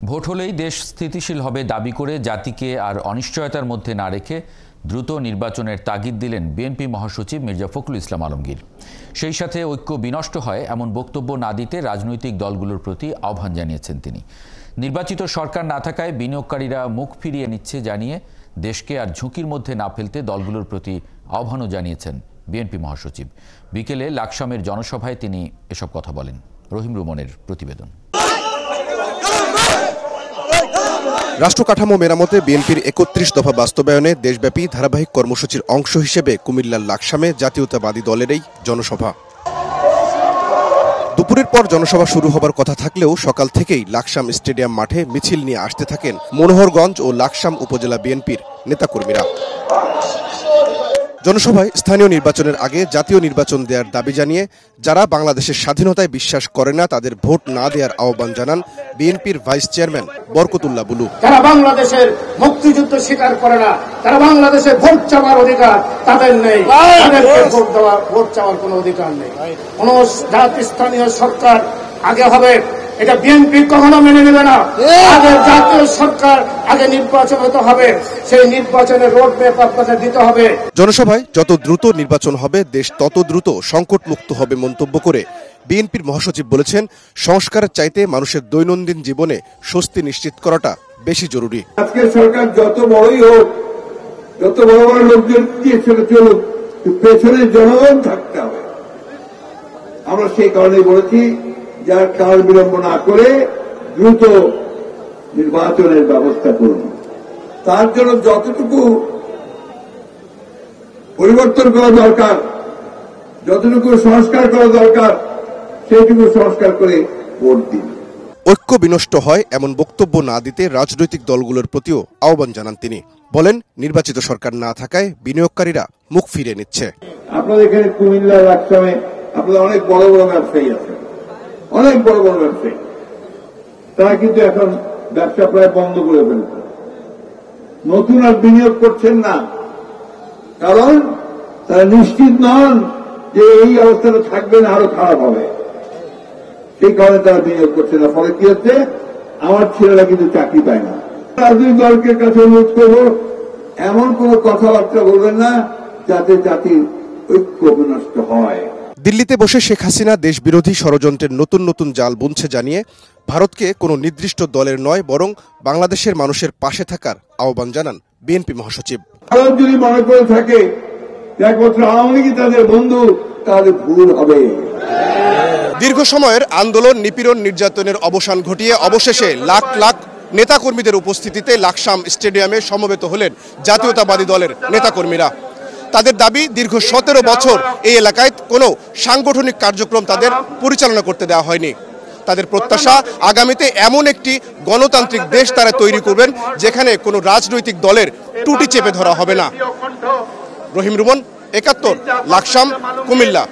Vote হলেই দেশ স্থিতিশীল হবে দাবি করে জাতিকে আর অনিশ্চয়তার মধ্যে না রেখে দ্রুত নির্বাচনের তাগিদ দিলেন বিএনপি মহাসচিব মির্জা ফখরুল ইসলাম আলমগীর। সেই সাথে ঐক্য বিনষ্ট হয় এমন বক্তব্য না দিতে রাজনৈতিক দলগুলোর প্রতি আহ্বান জানিয়েছেন তিনি। নির্বাচিত সরকার না থাকায় বিনিয়োগকারীরা মুখ ফিরিয়ে নিচ্ছে জানিয়ে দেশকে আর ঝুঁকির মধ্যে না ফেলতে দলগুলোর প্রতি আহ্বানও জানিয়েছেন বিএনপি মহাসচিব। বিকেলে লাকসামের জনসভায় তিনি এসব কথা বলেন। রহিম রুমনের প্রতিবেদন। রাষ্ট্র কাঠামো মেরামতে বিএনপির ৩১ দফা বাস্তবায়নে দেশব্যাপী ধারাবাহিক কর্মসূচির অংশ হিসেবে কুমিল্লার লাকসামে জাতীয়তাবাদী দলের এই জনসভা। দুপুরের পর জনসভা শুরু হবার কথা থাকলেও সকাল থেকেই লাকসাম স্টেডিয়াম মাঠে মিছিল নিয়ে আসতে থাকেন মনোহরগঞ্জ ও লাকসাম উপজেলা বিএনপির নেতাকর্মীরা। জনসভায় স্থানীয় নির্বাচনের আগে জাতীয় নির্বাচন দেওয়ার দাবি জানিয়ে যারা বাংলাদেশের স্বাধীনতায় বিশ্বাস করে না তাদের ভোট না দেওয়ার আহ্বান জানান বিএনপির ভাইস চেয়ারম্যান বরকতুল্লাহ বুলু। যারা বাংলাদেশের মুক্তিযুদ্ধ স্বীকার করে না, তারা বাংলাদেশে ভোট চাওয়ার অধিকার তাদের নেই, তাদেরকে ভোট চাওয়ার কোনো অধিকার নেই। কোন স্থানীয় সরকার আগে হবে এটা বিএনপি কখনো মেনে নেবে না। আগে জাতীয় সরকার আগে নির্বাচন হতে হবে, সেই নির্বাচনের রোড ম্যাপ আপনাদের দিতে হবে। জনসভায় যত দ্রুত নির্বাচন হবে দেশ তত দ্রুত সংকট মুক্ত হবে মন্তব্য করে বিএনপির মহাসচিব বলেছেন, সংস্কারের চাইতে মানুষের দৈনন্দিন জীবনে স্বস্তি নিশ্চিত করাটা বেশি জরুরি। আজকে সরকার যত বড়ই হোক, যত বড় বড় লোকজন দিয়ে চলুক, পেছনে জনগণ থাকতে হবে। আমরা সেই কারণে বলেছি যার কাল বিলম্ব না করে দ্রুত নির্বাচনের ব্যবস্থা করুন। তার জন্য যতটুকু পরিবর্তন করা দরকার, যতটুকু সংস্কার করা দরকার, সেইটুকু সংস্কার করে ভোট দিন। ঐক্য বিনষ্ট হয় এমন বক্তব্য না দিতে রাজনৈতিক দলগুলোর প্রতিও আহ্বান জানান তিনি। বলেন, নির্বাচিত সরকার না থাকায় বিনিয়োগকারীরা মুখ ফিরিয়ে নিচ্ছে। আপনাদের এখানে কুমিল্লা লাকসামে আপনাদের অনেক বড় বড় ব্যবসায়ী আছে, অনেক বড় বড় ব্যবসায়ী, তারা কিন্তু এখন ব্যবসা প্রায় বন্ধ করে ফেলছে। নতুন আর বিনিয়োগ করছেন না, কারণ তারা নিশ্চিত নন যে এই অবস্থাটা থাকবে না, আরো খারাপ হবে। সেই কারণে তারা বিনিয়োগ করছে না। ফলে কি হচ্ছে, আমার ছেলেরা কিন্তু চাকরি পায় না। রাজনৈতিক দলের কাছে অনুরোধ করব, এমন কোন কথাবার্তা বলবেন না যাতে জাতির ঐক্য বিনষ্ট হয়। দিল্লিতে বসে শেখ হাসিনা দেশ বিরোধী ষড়যন্ত্রের নতুন নতুন জাল বুনছে জানিয়ে ভারতকে কোনো নির্দিষ্ট দলের নয় বরং বাংলাদেশের মানুষের পাশে থাকার আহ্বান জানান বিএনপি মহাসচিব। ভারত যদি মনে করে থাকে একমাত্র আওয়ামী লীগই তাদের বন্ধু, তাহলে ভুল হবে। দীর্ঘ সময়ের আন্দোলন, নিপীড়ন, নির্যাতনের অবসান ঘটিয়ে অবশেষে লাখ লাখ নেতাকর্মীদের উপস্থিতিতে লাকসাম স্টেডিয়ামে সমবেত হলেন জাতীয়তাবাদী দলের নেতাকর্মীরা। তাদের দাবি, দীর্ঘ 17 বছর এই এলাকায় কোনো সাংগঠনিক কার্যক্রম তাদের পরিচালনা করতে দেওয়া হয়নি। তাদের প্রত্যাশা, আগামীতে এমন একটি গণতান্ত্রিক দেশ তারা তৈরি করবেন যেখানে কোনো রাজনৈতিক দলের টুটি চেপে ধরা হবে না। রহিম রুমন, ৭১, লাকসাম, কুমিল্লা।